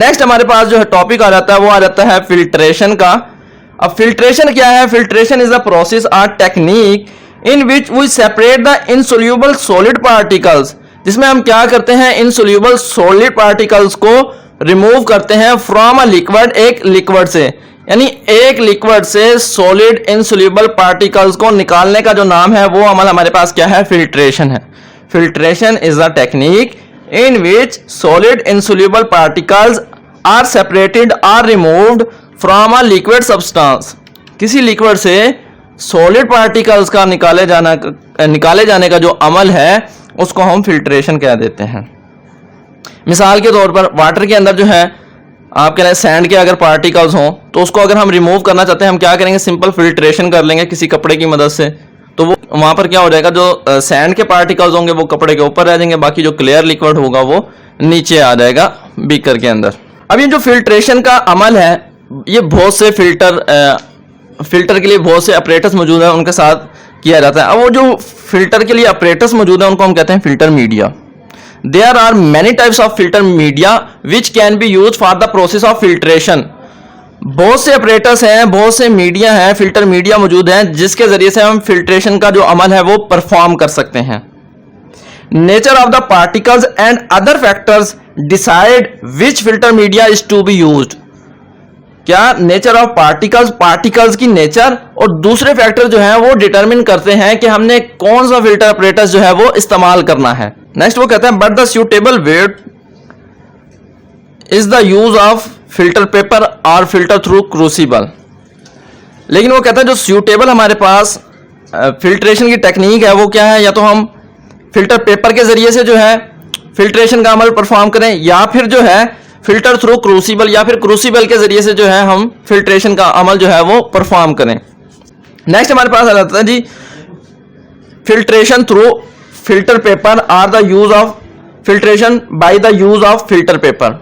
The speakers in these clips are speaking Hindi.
नेक्स्ट हमारे पास जो है टॉपिक आ जाता है वो आ जाता है फिल्ट्रेशन का। अब फिल्ट्रेशन क्या है? फिल्ट्रेशन इज अ प्रोसेस और technique in which we separate the insoluble solid particles, जिसमें हम क्या करते हैं, इनसोल्यूबल सॉलिड पार्टिकल्स को रिमूव करते हैं फ्रॉम अ लिक्विड, एक लिक्विड से, यानी एक लिक्विड से सॉलिड इनसोल्यूबल पार्टिकल्स को निकालने का जो नाम है वो अमल हमारे पास क्या है? फिल्ट्रेशन है। Filtration is a technique in which solid insoluble particles are separated or removed from a liquid substance। किसी लिक्विड से सॉलिड पार्टिकल्स का निकाले जाने का जो अमल है उसको हम फिल्ट्रेशन कह देते हैं। मिसाल के तौर पर वाटर के अंदर जो है आपके लिए सैंड के अगर पार्टिकल्स हों तो उसको अगर हम रिमूव करना चाहते हैं हम क्या करेंगे? सिंपल फिल्ट्रेशन कर लेंगे किसी कपड़े की मदद से, तो वो वहां पर क्या हो जाएगा, जो सैंड के पार्टिकल्स होंगे वो कपड़े के ऊपर रह जाएंगे, बाकी जो क्लियर लिक्विड होगा वो नीचे आ जाएगा बीकर के अंदर। अब ये जो फिल्ट्रेशन का अमल है ये बहुत से फिल्टर के लिए बहुत से ऑपरेटर्स मौजूद हैं, उनके साथ किया जाता है। अब वो जो फिल्टर के लिए ऑपरेटर्स मौजूद हैं उनको हम कहते हैं filter media. There are many types of filter media which can be use for the process of filtration. बहुत से ऑपरेटर्स हैं, बहुत से मीडिया हैं, फिल्टर मीडिया मौजूद हैं जिसके जरिए से हम फिल्ट्रेशन का जो अमल है वो परफॉर्म कर सकते हैं। Nature of the particles and other factors decide which filter media is to be used. क्या नेचर ऑफ पार्टिकल्स की नेचर और दूसरे फैक्टर जो है वो डिटरमिन करते हैं कि हमने कौन सा फिल्टर ऑपरेटर्स जो है वो इस्तेमाल करना है। नेक्स्ट वो कहते हैं but the suitable weight is the use of filter paper और फिल्टर थ्रू क्रूसिबल। लेकिन वो कहता है जो सूटेबल हमारे पास फिल्ट्रेशन की टेक्निक है वो क्या है, या तो हम फिल्टर पेपर के जरिए से जो है फिल्ट्रेशन का अमल परफॉर्म करें, या फिर जो है फिल्टर थ्रू क्रूसिबल, या फिर क्रूसिबल के जरिए से जो है हम फिल्ट्रेशन का अमल जो है वो परफॉर्म करें। नेक्स्ट हमारे पास आ जाता है जी filtration through filter paper or the use of filtration by the use of filter paper,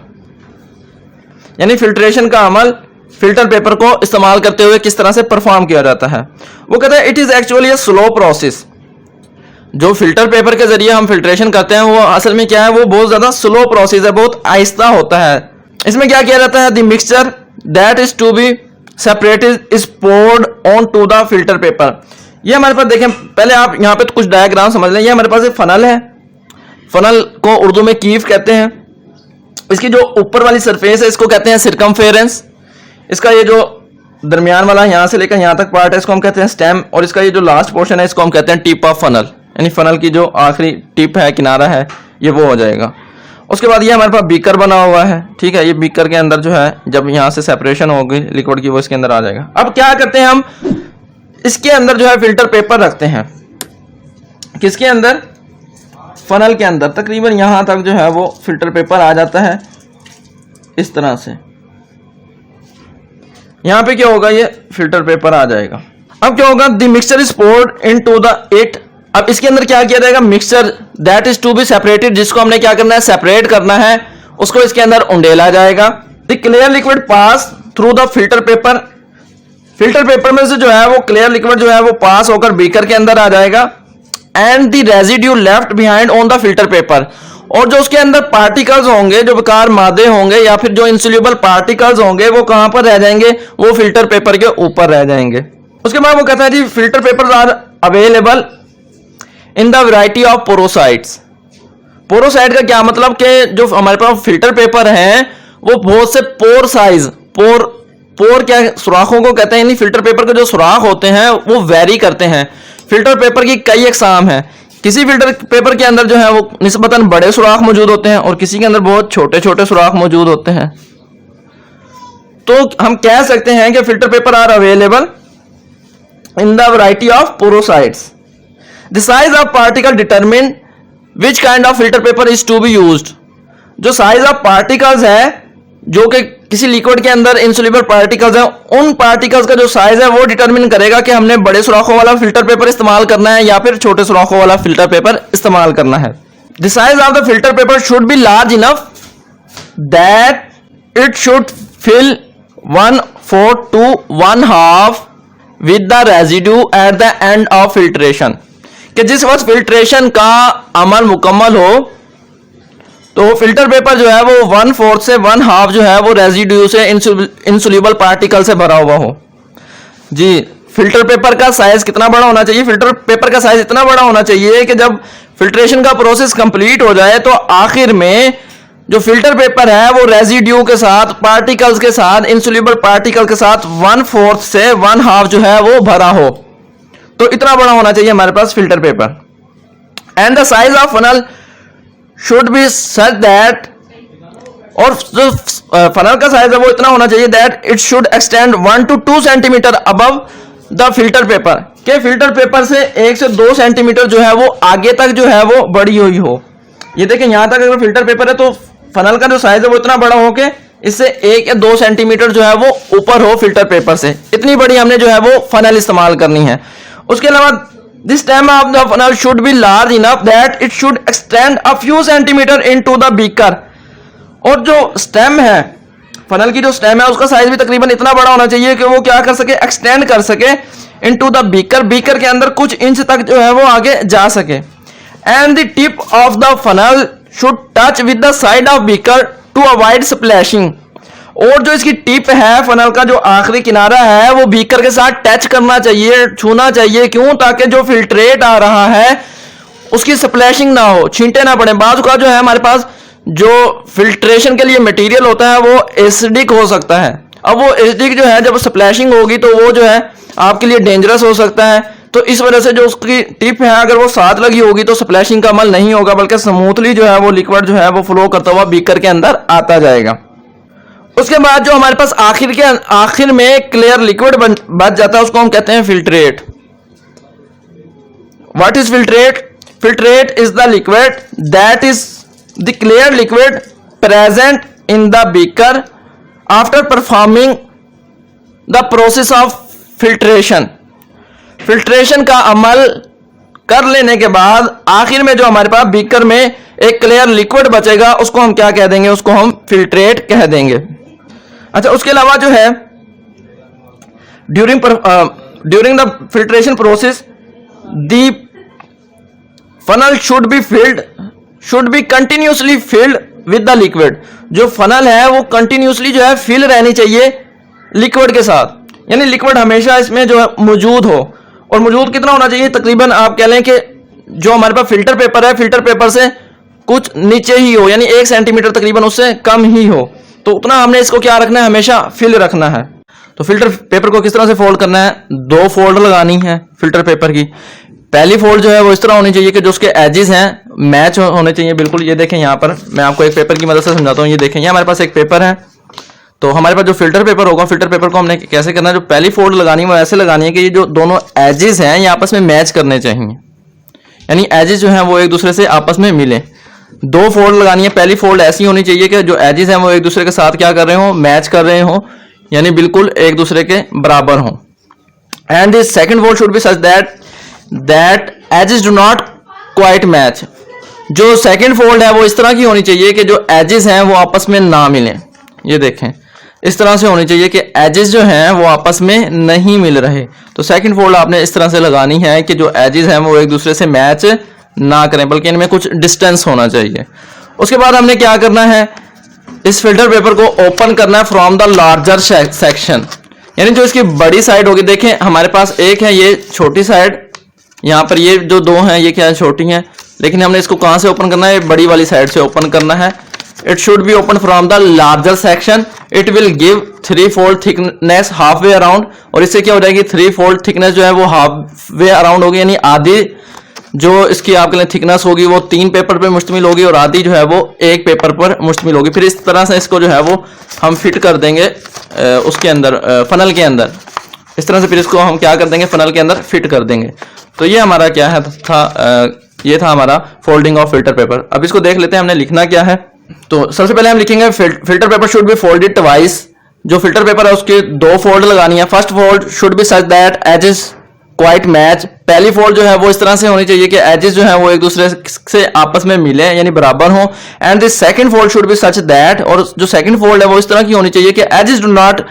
यानी फिल्ट्रेशन का अमल फिल्टर पेपर को इस्तेमाल करते हुए किस तरह से परफॉर्म किया जाता है। वो कहते हैं it is actually a slow process. जो फिल्टर पेपर के जरिए हम फिल्ट्रेशन करते हैं वो असल में क्या है, वो बहुत ज्यादा स्लो प्रोसेस है, बहुत आहिस्ता होता है। इसमें क्या किया जाता है, the mixture that is to be separated is poured on to the filter paper. ये हमारे पास देखें, पहले आप यहाँ पे कुछ डायग्राम समझ लें। ये हमारे पास एक फनल है, फनल को उर्दू में कीफ कहते हैं। इसकी जो ऊपर वाली सरफेस है इसको कहते हैं सिरकमफेरेंस। इसका ये जो दरमियान वाला यहाँ से लेकर यहाँ तक पार्ट है इसको हम कहते हैं स्टेम, और इसका ये जो लास्ट पोर्शन है इसको हम कहते हैं टिप ऑफ फनल, यानी फनल की जो आखिरी टिप है, किनारा है, ये वो हो जाएगा। उसके बाद ये हमारे पास बीकर बना हुआ है, ठीक है। ये बीकर के अंदर जो है जब यहाँ से सेपरेशन होगी लिक्विड की वो इसके अंदर आ जाएगा। अब क्या करते हैं हम, इसके अंदर जो है फिल्टर पेपर रखते हैं, किसके अंदर, फनल के अंदर। तकरीबन यहां तक जो है वो फिल्टर पेपर आ जाता है इस तरह से। यहां पे क्या होगा, ये फिल्टर पेपर आ जाएगा। अब क्या होगा, the mixture is poured into the it. अब इसके अंदर क्या किया जाएगा, mixture that is to be separated, जिसको हमने क्या करना है, सेपरेट करना है, उसको इसके अंदर उंडेला जाएगा। The clear liquid pass through the filter paper. Filter paper में से जो है वो क्लियर लिक्विड जो है वो पास होकर बीकर के अंदर आ जाएगा। And the residue left behind on the filter paper, और जो उसके अंदर पार्टिकल्स होंगे, जो बेकार मादे होंगे या फिर जो इंसोल्यूबल पार्टिकल्स होंगे वो कहां पर रह जाएंगे, वो फिल्टर पेपर के ऊपर रह जाएंगे। उसके बाद वो कहता है जी filter papers are available in the variety of porosities. Porosity का क्या मतलब कि जो हमारे पास फिल्टर पेपर हैं वो बहुत से पोर साइज, पोर क्या सुराखों को कहते हैं, यानी फिल्टर पेपर के जो सुराख होते हैं वो वेरी करते हैं। फिल्टर पेपर की कई अकसाम है। किसी फिल्टर पेपर के अंदर जो है वो निस्बतन बड़े सुराख मौजूद होते हैं और किसी के अंदर बहुत छोटे छोटे सुराख मौजूद होते हैं। तो हम कह सकते हैं कि filter paper are available in the variety of porosities. The size of particle determine which kind of filter paper is to be used. जो साइज ऑफ पार्टिकल्स है, जो कि किसी लिक्विड के अंदर इंसोल्यूबल पार्टिकल्स हैं, उन पार्टिकल्स का जो साइज है वो डिटरमिन करेगा कि हमने बड़े सुराखों वाला फिल्टर पेपर इस्तेमाल करना है या फिर छोटे सुराखों वाला फिल्टर पेपर इस्तेमाल करना है। The size of the filter paper should be large enough that it should fill 1/4 to 1/2 with the residue at the end of filtration. कि जिस वक्त फिल्ट्रेशन का अमल मुकम्मल हो तो फिल्टर पेपर जो है वो 1/4 से 1/2 जो है वो रेजिड्यू से इंसोल्यूबल पार्टिकल से भरा हुआ हो। जी, फिल्टर पेपर का साइज कितना बड़ा होना चाहिए? फिल्टर पेपर का साइज इतना बड़ा होना चाहिए कि जब फिल्ट्रेशन का प्रोसेस कंप्लीट हो जाए तो आखिर में जो फिल्टर पेपर है वो रेजिड्यू के साथ, पार्टिकल्स के साथ, इंसोल्यूबल पार्टिकल के साथ 1/4 से 1/2 जो है वो भरा हो। तो इतना बड़ा होना चाहिए हमारे pass filter paper. And the size of funnel should be such that, और जो फनल का साइज है वो इतना होना चाहिए that it should extend 1 to 2 centimetre above the filter paper, के फिल्टर पेपर से 1 से 2 सेंटीमीटर जो है वो आगे तक जो है वो बढ़ी हुई हो। ये देखें, यहां तक अगर फिल्टर पेपर है तो फनल का जो साइज है वो इतना बड़ा हो के इससे 1 या 2 सेंटीमीटर जो है वो ऊपर हो फिल्टर पेपर से। इतनी बड़ी हमने जो है वो फनल इस्तेमाल करनी है। उसके अलावा this time of the funnel should be large enough that it should extend a few centimetre into the beaker, और जो स्टेम है, फनल की जो स्टेम है उसका साइज भी तकरीबन इतना बड़ा होना चाहिए कि वो क्या कर सके, एक्सटेंड कर सके इनटू द बीकर, बीकर के अंदर कुछ इंच तक जो है वो आगे जा सके। And the tip of the funnel should touch with the side of beaker to avoid splashing, और जो इसकी टिप है फनल का जो आखिरी किनारा है वो बीकर के साथ टच करना चाहिए, छूना चाहिए। क्यों? ताकि जो फिल्ट्रेट आ रहा है उसकी स्प्लैशिंग ना हो, छींटे ना पड़े। बाजू का जो है हमारे पास जो फिल्ट्रेशन के लिए मटेरियल होता है वो एसिडिक हो सकता है। अब वो एसिडिक जो है जब स्प्लैशिंग होगी तो वो जो है आपके लिए डेंजरस हो सकता है। तो इस वजह से जो उसकी टिप है अगर वो साथ लगी होगी तो स्प्लैशिंग का अमल नहीं होगा, बल्कि स्मूथली जो है वो लिक्विड जो है वो फ्लो करता हुआ बीकर के अंदर आता जाएगा। उसके बाद जो हमारे पास आखिर में क्लियर लिक्विड बच जाता है उसको हम कहते हैं filtrate. What is filtrate? Filtrate is the liquid that is the clear liquid present in the beaker after performing the process of filtration. Filtration का अमल कर लेने के बाद आखिर में जो हमारे पास बीकर में एक क्लियर लिक्विड बचेगा उसको हम क्या कह देंगे? उसको हम फिल्ट्रेट कह देंगे। अच्छा, उसके अलावा जो है during the filtration process the funnel should be continuously filled with the liquid. जो फनल है वो कंटिन्यूसली जो है फिल रहनी चाहिए लिक्विड के साथ, यानी लिक्विड हमेशा इसमें जो है मौजूद हो। और मौजूद कितना होना चाहिए? तकरीबन आप कह लें कि जो हमारे पास फिल्टर पेपर है, फिल्टर पेपर से कुछ नीचे ही हो, यानी 1 सेंटीमीटर तकरीबन उससे कम ही हो। तो उतना हमने इसको क्या रखना है? हमेशा फिल रखना है। तो फिल्टर पेपर को किस तरह से फोल्ड करना है? 2 फोल्ड लगानी है फिल्टर पेपर की। पहली फोल्ड जो है वो इस तरह होनी चाहिए कि जो उसके एजेस हैं मैच होने चाहिए बिल्कुल। ये देखें, यहाँ पर मैं आपको एक पेपर की मदद से समझाता हूँ। ये देखें, ये हमारे पास एक पेपर है। तो हमारे पास जो फिल्टर पेपर होगा, फिल्टर पेपर को हमने कैसे करना है? जो पहली फोल्ड लगानी है वो ऐसे लगानी है कि ये जो दोनों एजेस हैं ये आपस में मैच करने चाहिए, यानी एजेस जो हैं वो एक दूसरे से आपस में मिले। 2 फोल्ड लगानी है। पहली फोल्ड ऐसी होनी चाहिए कि जो एजेस हैं वो एक दूसरे के साथ क्या कर रहे हो? मैच कर रहे हो, यानी बिल्कुल एक दूसरे के बराबर हो। And the second fold should be such that edges do not quite match. जो सेकंड फोल्ड है वो इस तरह की होनी चाहिए कि जो एजेस हैं वो आपस में ना मिलें। ये देखें, इस तरह से होनी चाहिए कि एजेस जो हैं वो आपस में नहीं मिल रहे। तो सेकंड फोल्ड आपने इस तरह से लगानी है कि जो एजेस हैं वो एक दूसरे से मैच ना करें, बल्कि इनमें कुछ डिस्टेंस होना चाहिए। उसके बाद हमने क्या करना है? इस फिल्टर पेपर को ओपन करना है फ्रॉम द लार्जर सेक्शन, यानी जो इसकी बड़ी साइड होगी। देखें, हमारे पास एक है ये छोटी साइड, यहाँ पर ये जो 2 हैं ये क्या है? छोटी हैं। लेकिन हमने इसको कहां से ओपन करना है? बड़ी वाली साइड से ओपन करना है। It should be open from the larger section. It will give 3-fold thickness half way around, और इससे क्या हो जाएगी? 3-fold थिकनेस जो है वो हाफ वे अराउंड होगी, यानी आधी जो इसकी आपके लिए थिकनेस होगी वो 3 पेपर पर मुश्तमिल होगी और आधी जो है वो 1 पेपर पर मुश्तमिल होगी। फिर इस तरह से इसको जो है वो हम फिट कर देंगे उसके अंदर, फनल के अंदर। इस तरह से फिर इसको हम क्या कर देंगे? फनल के अंदर फिट कर देंगे। तो ये हमारा क्या है ये था हमारा फोल्डिंग ऑफ फिल्टर पेपर। अब इसको देख लेते हैं हमने लिखना क्या है। तो सबसे पहले हम लिखेंगे filter paper should be folded twice. जो फिल्टर पेपर है उसके 2 फोल्ड लगानी है। First fold should be such that edges quite match. पहली फोल्ड जो है वो इस तरह से होनी चाहिए कि एजेस जो है वो एक दूसरे से आपस में मिले, यानी बराबर हो। And this second fold should be such that, और जो सेकंड फोल्ड है वो इस तरह की होनी चाहिए कि edges do not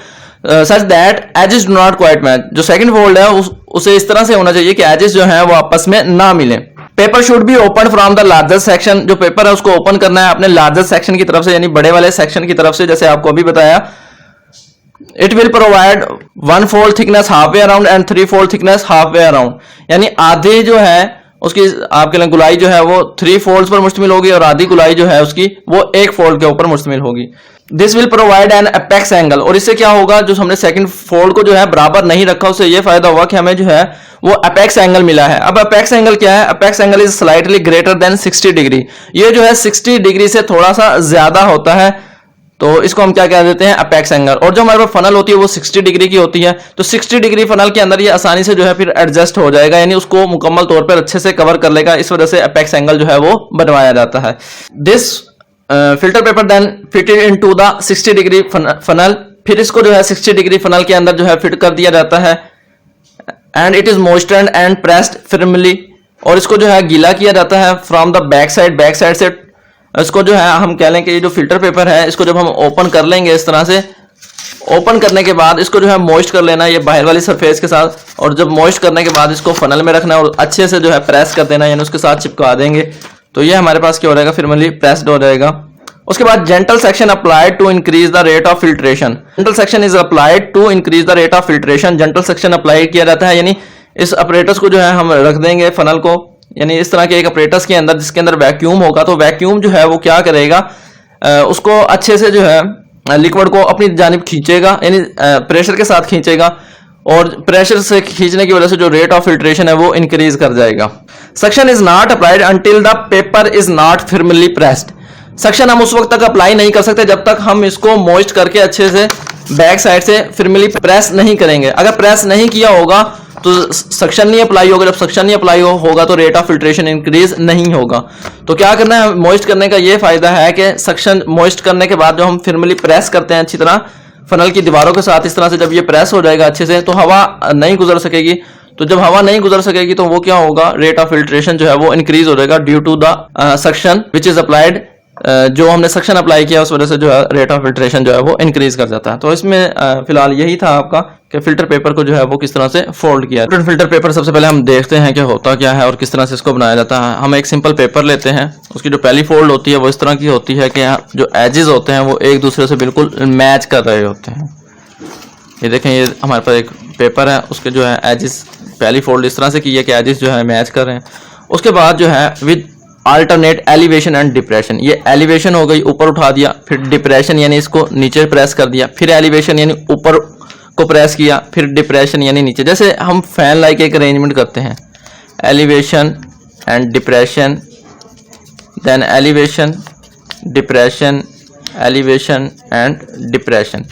such that edges do not quite match. जो सेकंड फोल्ड है उसे इस तरह से होना चाहिए कि एजेस जो है वो आपस में ना मिले। Paper should be open from the largest section, जो पेपर है उसको ओपन करना है अपने लार्जेस्ट सेक्शन की तरफ से, यानी बड़े वाले सेक्शन की तरफ से, जैसे आपको अभी बताया। It will provide 1 fold thickness half way around and 3 fold thickness half way around, यानी आधे जो है उसकी आपके लिए गुलाई जो है वो 3 folds पर मुश्तमिल होगी और आधी गुलाई जो है उसकी वो 1 fold के ऊपर मुश्तमिल होगी। This will provide an apex angle, और इससे क्या होगा, जो हमने सेकंड फोल्ड को जो है बराबर नहीं रखा उससे ये फायदा हुआ कि हमें जो है वो अपेक्स एंगल मिला है। अब अपेक्स एंगल क्या है, apex angle is slightly greater than 60 degree, ये जो है 60 डिग्री से थोड़ा सा ज्यादा होता है, तो इसको हम क्या कह देते हैं, अपेक्स एंगल। और जो हमारे पास फनल होती है वो 60 डिग्री की होती है, तो 60 डिग्री फनल के अंदर ये आसानी से जो है फिर एडजस्ट हो जाएगा, यानी उसको मुकम्मल तौर पर अच्छे से कवर कर लेगा, इस वजह से अपेक्स एंगल जो है वो बनवाया जाता है। This filter paper then fitted into the 60 degree funnel, फिर इसको जो है 60 डिग्री फनल के अंदर जो है फिट कर दिया जाता है। And it is moistured and pressed firmly, और इसको जो है गीला किया जाता है फ्रॉम द बैक साइड से। इसको जो है हम कह लें कि ये जो फिल्टर पेपर है इसको जब हम ओपन कर लेंगे इस तरह से, ओपन करने के बाद इसको जो है मॉइस्ट कर लेना ये बाहर वाली सरफेस के साथ, और जब मॉइस्ट करने के बाद इसको फनल में रखना है और अच्छे से जो है प्रेस कर देना, यानी उसके साथ चिपका देंगे, तो ये हमारे पास क्या हो जाएगा, फर्मली प्रेस्ड हो जाएगा। उसके बाद gentle section applied to increase the rate of filtration, gentle section is applied to increase the rate of filtration, gentle section apply किया जाता है, यानी इस अपरेटस को जो है हम रख देंगे फनल को, यानी इस तरह के एक अपरेटस के अंदर जिसके अंदर वैक्यूम होगा, तो वैक्यूम जो है वो क्या करेगा, उसको अच्छे से जो है लिक्विड को अपनी जानिब खींचेगा, यानी प्रेशर के साथ खींचेगा, और प्रेशर से खींचने की वजह से जो रेट ऑफ फिल्ट्रेशन है वो इंक्रीज कर जाएगा। Suction is not applied until the paper is not firmly pressed, suction हम उस वक्त तक अप्लाई नहीं कर सकते जब तक हम इसको मॉइस्ट करके अच्छे से बैक साइड से फर्मली प्रेस नहीं करेंगे। अगर प्रेस नहीं किया होगा तो सक्शन नहीं अप्लाई होगा, जब सक्शन नहीं अप्लाई होगा तो रेट ऑफ फिल्ट्रेशन इंक्रीज नहीं होगा। तो क्या करना है, मॉइस्ट करने का ये फायदा है कि सक्शन मॉइस्ट करने के बाद जो हम फर्मली प्रेस करते हैं अच्छी तरह फनल की दीवारों के साथ, इस तरह से जब ये प्रेस हो जाएगा अच्छे से, तो हवा नहीं गुजर सकेगी, तो जब हवा नहीं गुजर सकेगी तो वो क्या होगा, रेट ऑफ फिल्ट्रेशन जो है वो इंक्रीज हो जाएगा due to the suction which is applied, जो हमने सक्शन अप्लाई किया उस वजह से जो है रेट ऑफ फिल्ट्रेशन जो है वो इंक्रीज कर जाता है। तो इसमें फिलहाल यही था आपका कि फिल्टर पेपर को जो है वो किस तरह से फोल्ड किया। फिल्टर पेपर सबसे पहले हम देखते हैं कि होता क्या है और किस तरह से इसको बनाया जाता है। हम एक सिंपल पेपर लेते हैं, उसकी जो पहली फोल्ड होती है वो इस तरह की होती है कि जो एजेस होते हैं वो एक दूसरे से बिल्कुल मैच कर रहे होते हैं। ये देखें, ये हमारे पास एक पेपर है, उसके जो है एजेस पहली फोल्ड इस तरह से की है कि एजेस जो है मैच कर रहे हैं। उसके बाद जो है with alternate elevation and depression, ये एलिवेशन हो गई, ऊपर उठा दिया, फिर डिप्रेशन यानी इसको नीचे प्रेस कर दिया, फिर एलिवेशन यानी ऊपर को प्रेस किया, फिर डिप्रेशन यानी नीचे। जैसे हम फैन लाइक एक अरेंजमेंट करते हैं, elevation and depression, then elevation depression, elevation and depression.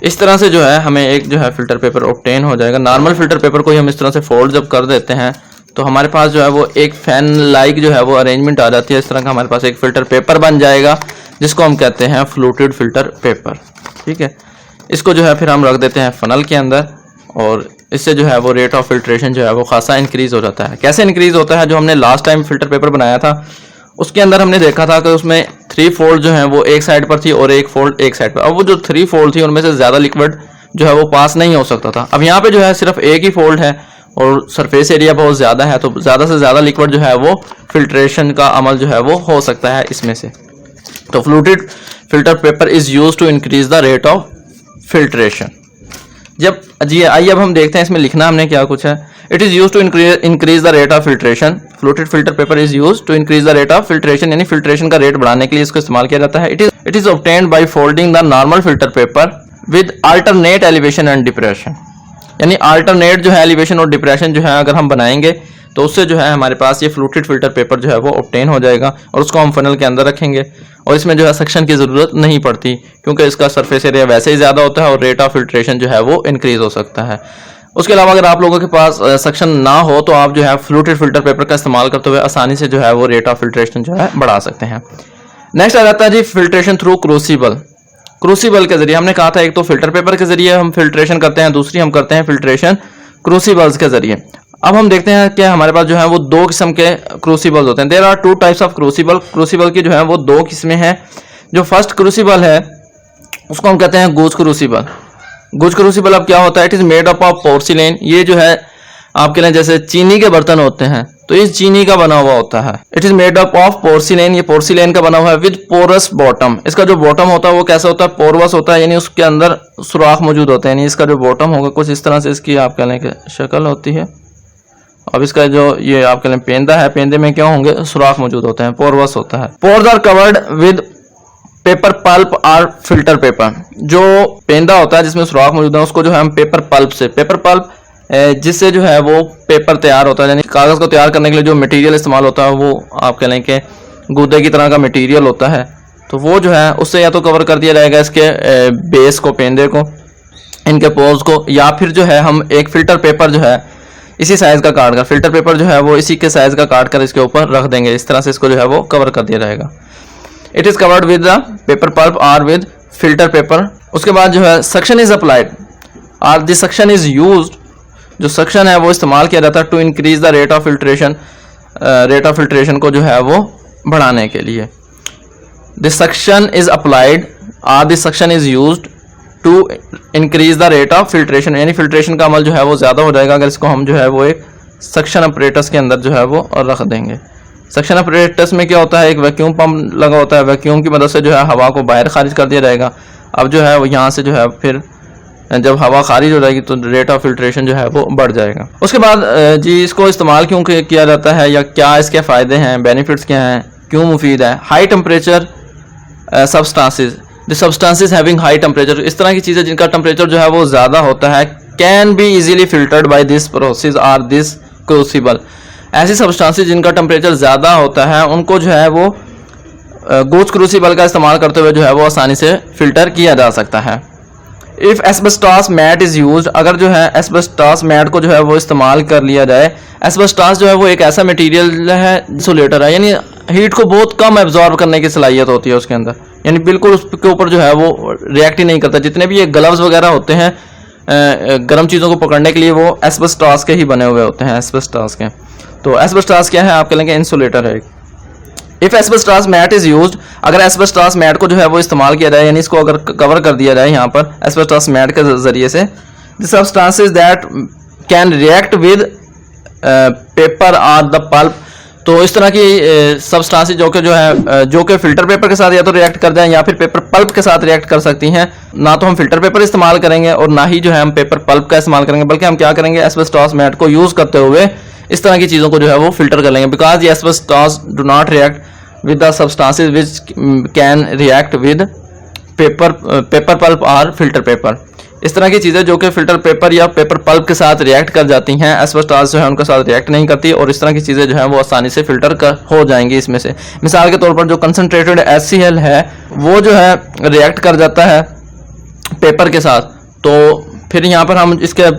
इस तरह से जो है हमें एक जो है फिल्टर पेपर ऑब्टेन हो जाएगा। नॉर्मल फिल्टर पेपर को ही हम इस तरह से फोल्ड जब कर देते हैं तो हमारे पास जो है वो एक फैन लाइक जो है वो अरेंजमेंट आ जाती है। इस तरह का हमारे पास एक फिल्टर पेपर बन जाएगा जिसको हम कहते हैं फ्लूटेड फिल्टर पेपर। ठीक है, इसको जो है फिर हम रख देते हैं फनल के अंदर और इससे जो है वो रेट ऑफ फिल्ट्रेशन जो है वो खासा इंक्रीज हो जाता है। कैसे इंक्रीज होता है, जो हमने लास्ट टाइम फिल्टर पेपर बनाया था उसके अंदर हमने देखा था कि उसमें 3 फोल्ड जो है वो एक साइड पर थी और एक फोल्ड एक साइड पर। अब वो जो 3 फोल्ड थी उनमें से ज़्यादा लिक्विड जो है वो पास नहीं हो सकता था। अब यहाँ पे जो है सिर्फ एक ही फोल्ड है और सरफेस एरिया बहुत ज़्यादा है, तो ज़्यादा से ज़्यादा लिक्विड जो है वो फिल्ट्रेशन का अमल जो है वो हो सकता है इसमें से। तो fluted filter paper is use to increase the rate of filtration. जब जी आइए अब हम देखते हैं इसमें लिखना हमने क्या कुछ है। It is use to increase the rate of filtration. Fluted filter paper is use to increase the rate of filtration, यानी फिल्ट्रेशन का रेट बढ़ाने के लिए इसको इस्तेमाल किया जाता है। It is obtained by folding the normal filter paper with alternate elevation and depression, यानी अल्टरनेट जो है एलिवेशन और डिप्रेशन जो है अगर हम बनाएंगे तो उससे जो है हमारे पास ये फ्लूटेड फिल्टर पेपर जो है वो ऑब्टेन हो जाएगा और उसको हम फनल के अंदर रखेंगे और इसमें जो है सक्शन की ज़रूरत नहीं पड़ती क्योंकि इसका सरफेस एरिया वैसे ही ज़्यादा होता है और रेट ऑफ फिल्ट्रेशन जो है वो इंक्रीज हो सकता है। उसके अलावा अगर आप लोगों के पास सक्शन ना हो तो आप जो है फ्लूटेड फिल्टर पेपर का इस्तेमाल करते हुए आसानी से जो है वो रेट ऑफ फिल्ट्रेशन जो है बढ़ा सकते हैं। नेक्स्ट आ जाता है जी फिल्ट्रेशन थ्रू क्रूसिबल। क्रूसिबल के जरिए हमने कहा था एक तो फिल्टर पेपर के जरिए हम फिल्ट्रेशन करते हैं, दूसरी हम करते हैं फिल्ट्रेशन क्रूसिबल्स के जरिए। अब हम देखते हैं कि हमारे पास जो है वो 2 किस्म के क्रूसिबल्स होते हैं। There are 2 types of crucible. Crucible की जो है वो 2 किस्में हैं। जो फर्स्ट क्रूसिबल है उसको हम कहते हैं गूज क्रूसिबल। गूज क्रूसिबल अब क्या होता है, it is made up of porcelain. ये जो है आपके लिए जैसे चीनी के बर्तन होते हैं तो ये चीनी का बना हुआ होता है। It is made up of porcelain, ये पोर्सिलेन का बना हुआ है विद पोरस बॉटम। इसका जो बॉटम होता है वो कैसा होता है, पोरवस होता है, यानी उसके अंदर सुराख मौजूद होते हैं। यानी इसका जो बॉटम होगा कुछ इस तरह से इसकी आप कह लें कि शक्ल होती है। अब इसका जो ये आप कह लें पेंदा है, पेंदे में क्या होंगे, सुराख मौजूद होते हैं, पोरवस होता है। Pores are covered with paper pulp और फिल्टर पेपर। जो पेंदा होता है जिसमें सुराख मौजूद है उसको जो है हम पेपर पल्प से, पेपर पल्प जिससे जो है वो पेपर तैयार होता है, यानी कागज को तैयार करने के लिए जो मटेरियल इस्तेमाल होता है वो आप कह लें कि गूदे की तरह का मटेरियल होता है। तो वो जो है उससे या तो कवर कर दिया जाएगा इसके बेस को, पेंदे को, इनके पोर्स को, या फिर जो है हम एक फिल्टर पेपर जो है इसी साइज का काट कर, फिल्टर पेपर जो है वो इसी के साइज का काट कर इसके ऊपर रख देंगे। इस तरह से इसको जो है वो कवर कर दिया जाएगा। It is covered with the paper pulp और विद फिल्टर पेपर। उसके बाद जो है सक्शन इज अप्लाइड और दिस सक्शन इज यूज्ड, जो सक्शन है वो इस्तेमाल किया जाता है to increase the rate of filtration, rate of filtration को जो है वो बढ़ाने के लिए। दिस सक्शन इज अप्लाइड और this suction is used to increase the rate of filtration, यानी फिल्ट्रेशन का अमल जो है वो ज़्यादा हो जाएगा अगर इसको हम जो है वो एक सक्शन अपरेटस के अंदर जो है वो रख देंगे। सक्शन अपरेटस में क्या होता है, एक वैक्यूम पंप लगा होता है, वैक्यूम की मदद से जो है हवा को बाहर खारिज कर दिया जाएगा। अब जो है वो यहाँ से जो है फिर जब हवा खारिज हो जाएगी तो रेट ऑफ फिल्ट्रेशन जो है वो बढ़ जाएगा। उसके बाद जी इसको इस्तेमाल क्यों किया जाता है या क्या इसके फ़ायदे हैं, बेनिफिट्स क्या हैं, क्यों मुफीद है। High temperature substances, the substances having high temperature, इस तरह की चीज़ें जिनका टेम्परेचर जो है वो ज़्यादा होता है, can be easily filtered by this process or this crucible. ऐसी सब्सटेंसेस जिनका टेम्परेचर ज़्यादा होता है उनको जो है वो गोच क्रूसिबल का इस्तेमाल करते हुए जो है वो आसानी से फिल्टर किया जा सकता है। If asbestos mat is use, अगर जो है एस्बेस्टॉस मैट को जो है वो इस्तेमाल कर लिया जाए। एस्बेस्टॉस जो है वो एक ऐसा मटेरियल है, इंसुलेटर है, यानी हीट को बहुत कम एब्जॉर्ब करने की सलाहियत होती है उसके अंदर, यानी बिल्कुल उसके ऊपर जो है वो रिएक्ट ही नहीं करता। जितने भी ये ग्लव्स वगैरह होते हैं गर्म चीज़ों को पकड़ने के लिए वो एस्बेस्टॉस के ही बने हुए होते हैं, एस्बेस्टॉस के। तो एस्बेस्टॉस क्या है, आप कह लेंगे इंसुलेटर है। If asbestos mat is used, अगर एस्बेस्टॉस मैट को जो है वो इस्तेमाल किया जाए, यानी इसको अगर कवर कर दिया जाए यहाँ पर एस्बेस्टॉस मैट के जरिए से, the substances that can react with paper और द पल्प, तो इस तरह की सब्सटेंसेस जो कि फिल्टर पेपर के साथ या तो रिएक्ट कर जाएं या फिर पेपर पल्प के साथ रिएक्ट कर सकती हैं। ना तो हम फिल्टर पेपर इस्तेमाल करेंगे और ना ही जो है हम पेपर पल्प का इस्तेमाल करेंगे, बल्कि हम क्या करेंगे, एस्बेस्टॉस मैट को यूज करते हुए इस तरह की चीज़ों को जो है वो फिल्टर कर लेंगे। Because the asbestos do not react with the substances which can react with paper pulp और फिल्टर पेपर। इस तरह की चीज़ें जो कि फिल्टर पेपर या पेपर पल्प के साथ रिएक्ट कर जाती हैं, एस्बेस्टॉस जो है उनके साथ रिएक्ट नहीं करती और इस तरह की चीज़ें जो है वो आसानी से फिल्टर हो जाएंगी इसमें से। मिसाल के तौर पर जो कंसनट्रेटेड HCl है वो जो है रिएक्ट कर जाता है पेपर के साथ, तो फिर यहाँ पर हम इसके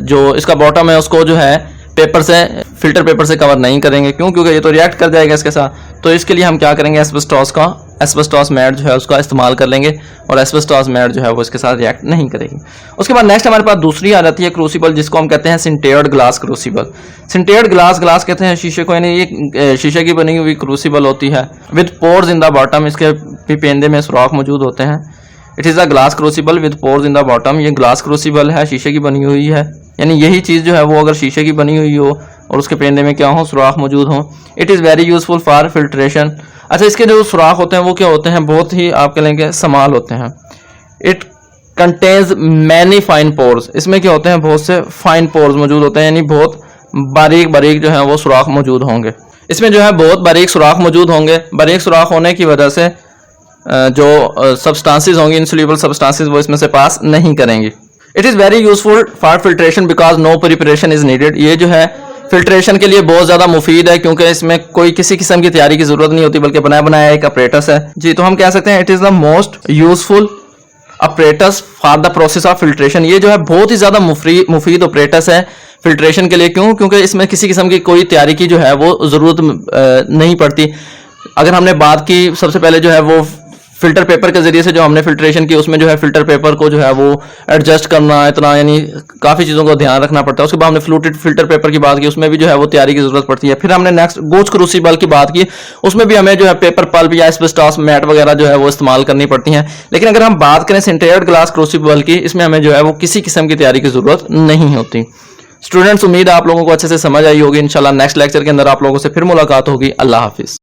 जो इसका बॉटम है उसको जो है पेपर से, फिल्टर पेपर से कवर नहीं करेंगे। क्यों? क्योंकि ये तो रिएक्ट कर जाएगा इसके साथ। तो इसके लिए हम क्या करेंगे, एस्बेस्टॉस मैट जो है उसका इस्तेमाल कर लेंगे और एस्बेस्टॉस मैट जो है वो इसके साथ रिएक्ट नहीं करेगी। उसके बाद नेक्स्ट हमारे पास दूसरी आ जाती है क्रूसिबल, जिसको हम कहते हैं सिंटेयर्ड ग्लास क्रूसिबल। सिंटेयर्ड ग्लास कहते हैं शीशे को, यानी ये शीशे की बनी हुई क्रूसिबल होती है with pores in the bottom, इसके भी पेंदे में सुराख मौजूद होते हैं। It is a glass crucible with pores in the bottom, ये ग्लास क्रूसिबल है, शीशे की बनी हुई है, यानी यही चीज़ जो है वो अगर शीशे की बनी हुई हो और उसके पेंदे में क्या हो, सुराख मौजूद हो। It is very useful for filtration. अच्छा, इसके जो सुराख होते हैं वो क्या होते हैं, बहुत ही आप कह लेंगे समाल होते हैं। It contains many fine pores, इसमें क्या होते हैं, बहुत से फाइन पोर्स मौजूद होते हैं, यानी बहुत बारीक बारीक जो है वो सुराख मौजूद होंगे। इसमें जो है बहुत बारीक सुराख मौजूद होंगे। बारीक सुराख होने की वजह से जो सब्सटेंसेस होंगी, इंसोल्यूबल सब्सटेंसेस, वो इसमें से पास नहीं करेंगी। It is very useful for filtration because no preparation is needed, ये जो है फिल्ट्रेशन के लिए बहुत ज़्यादा मुफीद है क्योंकि इसमें कोई किसी किस्म की तैयारी की जरूरत नहीं होती, बल्कि बनाया बनाया एक अपरेटस है जी। तो हम कह सकते हैं it is the most useful apparatus for the process of filtration. ये जो है बहुत ही ज़्यादा मुफीद अपरेटस है फिल्ट्रेशन के लिए। क्यों? क्योंकि इसमें किसी किस्म की कोई तैयारी की जो है वो ज़रूरत नहीं पड़ती। अगर हमने बात की सबसे पहले जो है वो फिल्टर पेपर के जरिए से जो हमने फिल्ट्रेशन की, उसमें जो है फिल्टर पेपर को जो है वो एडजस्ट करना इतना, यानी काफ़ी चीज़ों का ध्यान रखना पड़ता है। उसके बाद हमने फ्लूटेड फिल्टर पेपर की बात की, उसमें भी जो है वो तैयारी की जरूरत पड़ती है। फिर हमने नेक्स्ट गोच क्रूसिबल की बात की, उसमें भी हमें जो है पेपर पल्प या एस्बेस्टॉस मैट वगैरह जो है वो इस्तेमाल करनी पड़ती हैं। लेकिन अगर हम बात करें सिंटेयर्ड ग्लास क्रूसिबल की, इसमें हमें जो है वो किसी किस्म की तैयारी की जरूरत नहीं होती। स्टूडेंट्स, उम्मीद है आप लोगों को अच्छे से समझ आई होगी। इंशाल्लाह नेक्स्ट लेक्चर के अंदर आप लोगों से फिर मुलाकात होगी। अल्लाह हाफिज।